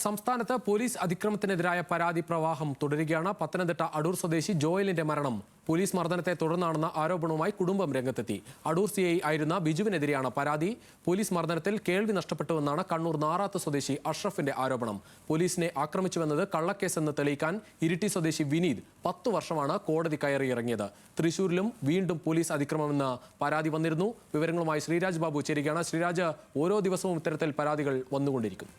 സംസ്ഥാനത്ത് പോലീസ് അതിക്രമത്തിനെതിരായ പരാതി പ്രവാഹം തുടരുകയാണ്. പത്തനംതിട്ട അടൂർ സ്വദേശി ജോയലിന്റെ മരണം പോലീസ് മർദ്ദനത്തെ തുടർന്നാണെന്ന ആരോപണവുമായി കുടുംബം രംഗത്തെത്തി. അടൂർ CI ആയിരുന്ന ബിജുവിനെതിരെയാണ് പരാതി. പോലീസ് മർദ്ദനത്തിൽ കേൾവി നഷ്ടപ്പെട്ടുവെന്നാണ് കണ്ണൂർ നാറാത്ത് സ്വദേശി അഷ്റഫിന്റെ ആരോപണം. പോലീസിനെ ആക്രമിച്ചുവെന്നത് കള്ളക്കേസെന്ന് തെളിയിക്കാൻ ഇരിട്ടി സ്വദേശി വിനീത് 10 വർഷമാണ് കോടതി കയറിയിറങ്ങിയത്. തൃശൂരിലും വീണ്ടും പോലീസ് അതിക്രമമെന്ന് പരാതി വന്നിരുന്നു. വിവരങ്ങളുമായി ശ്രീരാജ് ബാബു ചേരുകയാണ്. ശ്രീരാജ്, ഓരോ ദിവസവും ഇത്തരത്തിൽ പരാതികൾ വന്നുകൊണ്ടിരിക്കും.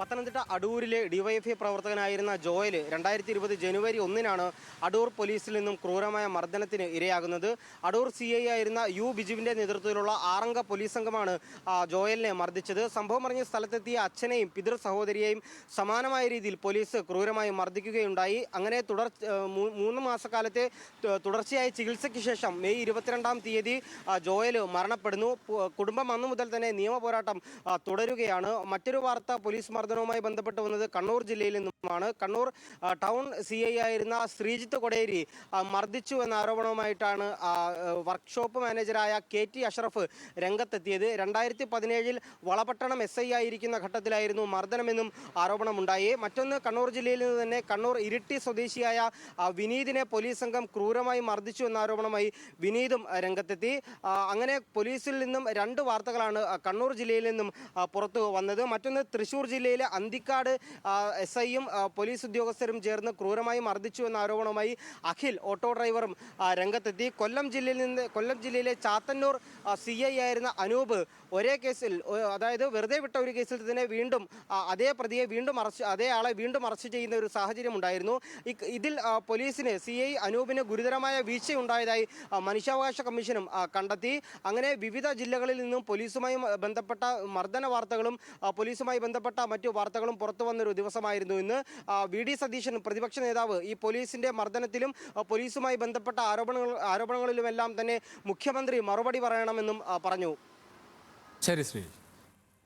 പത്തനംതിട്ട അടൂരിലെ ഡിവൈഎഫ്ഐ പ്രവർത്തകനായിരുന്ന ജോയൽ 2020 ജനുവരി 1-നാണ് അടൂർ പോലീസിൽ നിന്നും ക്രൂരമായ മർദ്ദനത്തിന് ഇരയാകുന്നത്. അടൂർ CI ആയിരുന്ന ബിജുവിൻ്റെ നേതൃത്വത്തിലുള്ള 6-അംഗ പോലീസ് സംഘമാണ് ജോയലിനെ മർദ്ദിച്ചത്. സംഭവം അറിഞ്ഞ സ്ഥലത്തെത്തിയ അച്ഛനെയും പിതൃ സഹോദരിയെയും സമാനമായ രീതിയിൽ പോലീസ് ക്രൂരമായി മർദ്ദിക്കുകയുണ്ടായി. അങ്ങനെ 3 മാസക്കാലത്തെ തുടർച്ചയായ ചികിത്സയ്ക്ക് ശേഷം മെയ് 22-ാം തീയതി ജോയൽ മരണപ്പെടുന്നു. കുടുംബം അന്നു മുതൽ തന്നെ നിയമ പോരാട്ടം തുടരുകയാണ്. മറ്റൊരു വാർത്ത പോലീസ് മർദ്ദനവുമായി ബന്ധപ്പെട്ട് വന്നത് കണ്ണൂർ ജില്ലയിൽ നിന്നുമാണ്. കണ്ണൂർ ടൗൺ CI ആയിരുന്ന ശ്രീജിത്ത് കൊടേരി മർദ്ദിച്ചു എന്ന ആരോപണവുമായിട്ടാണ് വർക്ക്ഷോപ്പ് മാനേജറായ KT അഷ്റഫ് രംഗത്തെത്തിയത്. 2017-ൽ വളപട്ടണം SI ആയിരിക്കുന്ന ഘട്ടത്തിലായിരുന്നു മർദ്ദനമെന്നും ആരോപണമുണ്ടായി. മറ്റൊന്ന്, കണ്ണൂർ ജില്ലയിൽ നിന്ന് തന്നെ കണ്ണൂർ ഇരിട്ടി സ്വദേശിയായ വിനീതിനെ പോലീസ് സംഘം ക്രൂരമായി മർദ്ദിച്ചു എന്ന ആരോപണമായി വിനീതും രംഗത്തെത്തി. അങ്ങനെ പോലീസിൽ നിന്നും 2 വാർത്തകളാണ് കണ്ണൂർ ജില്ലയിൽ നിന്നും പുറത്തു വന്നത്. മറ്റൊന്ന്, തൃശ്ശൂർ ജില്ലയിലെ അന്തിക്കാട് SIയും പോലീസ് ഉദ്യോഗസ്ഥരും ചേർന്ന് ക്രൂരമായി മർദ്ദിച്ചു എന്ന ആരോപണവുമായി അഖിൽ ഓട്ടോ ഡ്രൈവറും രംഗത്തെത്തി. കൊല്ലം ജില്ലയിലെ ചാത്തന്നൂർ CI ആയിരുന്ന അനൂപ് ഒരേ കേസിൽ, അതായത് വെറുതെ വിട്ട ഒരു കേസിൽ തന്നെ വീണ്ടും അതേ ആളെ വീണ്ടും അറസ്റ്റ് ചെയ്യുന്ന ഒരു സാഹചര്യം ഉണ്ടായിരുന്നു. ഇതിൽ പോലീസിന് CI അനൂപിന് ഗുരുതരമായ വീഴ്ചയുണ്ടായതായി മനുഷ്യാവകാശ കമ്മീഷനും കണ്ടെത്തി. അങ്ങനെ വിവിധ ജില്ലകളിൽ നിന്നും പോലീസുമായി ബന്ധപ്പെട്ട മർദ്ദന വാർത്തകളും പോലീസുമായി ബന്ധപ്പെട്ട മറ്റു വാർത്തകളും പുറത്തു വന്നൊരു ദിവസമായിരുന്നു ഇന്ന്. VD സതീശൻ, പ്രതിപക്ഷ നേതാവ്, ഈ പോലീസിന്റെ മർദ്ദനത്തിലും പോലീസുമായി ബന്ധപ്പെട്ട ആരോപണങ്ങളിലുമെല്ലാം തന്നെ മുഖ്യമന്ത്രി മറുപടി പറയണമെന്നും പറഞ്ഞു. ശരി ശ്രീ.